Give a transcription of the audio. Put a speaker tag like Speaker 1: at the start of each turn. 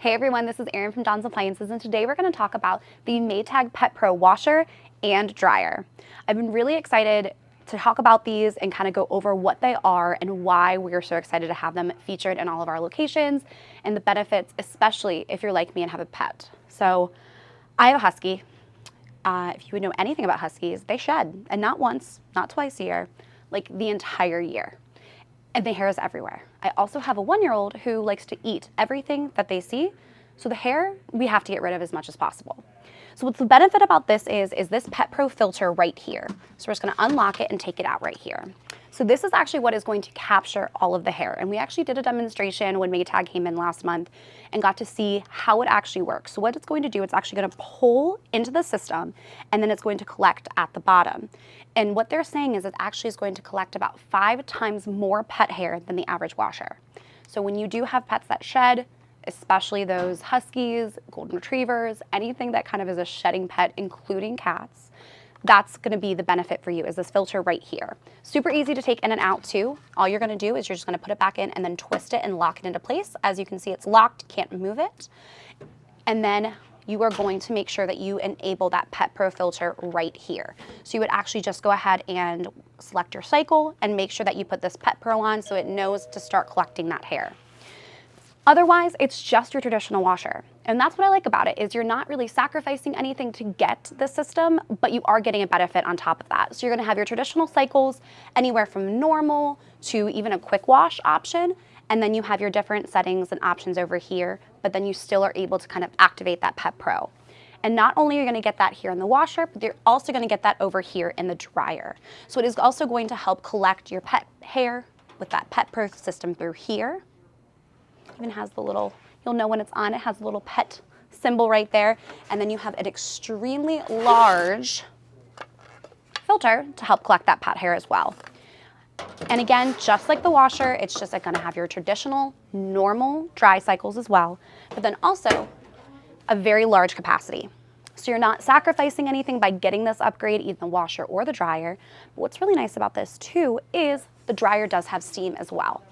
Speaker 1: Hey everyone, this is Erin from Don's Appliances, and today we're going to talk about the Maytag Pet Pro washer and dryer. I've been really excited to talk about these and kind of go over what they are and why we're so excited to have them featured in all of our locations and the benefits, especially if you're like me and have a pet. So I have a husky. If you would know anything about huskies, they shed, and not once, not twice a year, like the entire year. And the hair is everywhere. I also have a 1-year-old who likes to eat everything that they see. So the hair, we have to get rid of as much as possible. So what's the benefit about this is this Pet Pro filter right here. So we're just gonna unlock it and take it out right here. So this is actually what is going to capture all of the hair. And we actually did a demonstration when Maytag came in last month and got to see how it actually works. So what it's going to do, it's actually gonna pull into the system and then it's going to collect at the bottom. And what they're saying is it actually is going to collect about 5 times more pet hair than the average washer. So when you do have pets that shed, especially those huskies, golden retrievers, anything that kind of is a shedding pet, including cats, that's gonna be the benefit for you, is this filter right here. Super easy to take in and out too. All you're gonna do is you're just gonna put it back in and then twist it and lock it into place. As you can see, it's locked, can't move it. And then you are going to make sure that you enable that Pet Pro filter right here. So you would actually just go ahead and select your cycle and make sure that you put this Pet Pro on so it knows to start collecting that hair. Otherwise, it's just your traditional washer. And that's what I like about it, is you're not really sacrificing anything to get the system, but you are getting a benefit on top of that. So you're gonna have your traditional cycles anywhere from normal to even a quick wash option. And then you have your different settings and options over here, but then you still are able to kind of activate that Pet Pro. And not only are you gonna get that here in the washer, but you're also gonna get that over here in the dryer. So it is also going to help collect your pet hair with that Pet Pro system through here. Even has the little, you'll know when it's on, it has a little pet symbol right there. And then you have an extremely large filter to help collect that pet hair as well. And again, just like the washer, it's just gonna have your traditional, normal dry cycles as well, but then also a very large capacity. So you're not sacrificing anything by getting this upgrade, either the washer or the dryer. But what's really nice about this too is the dryer does have steam as well.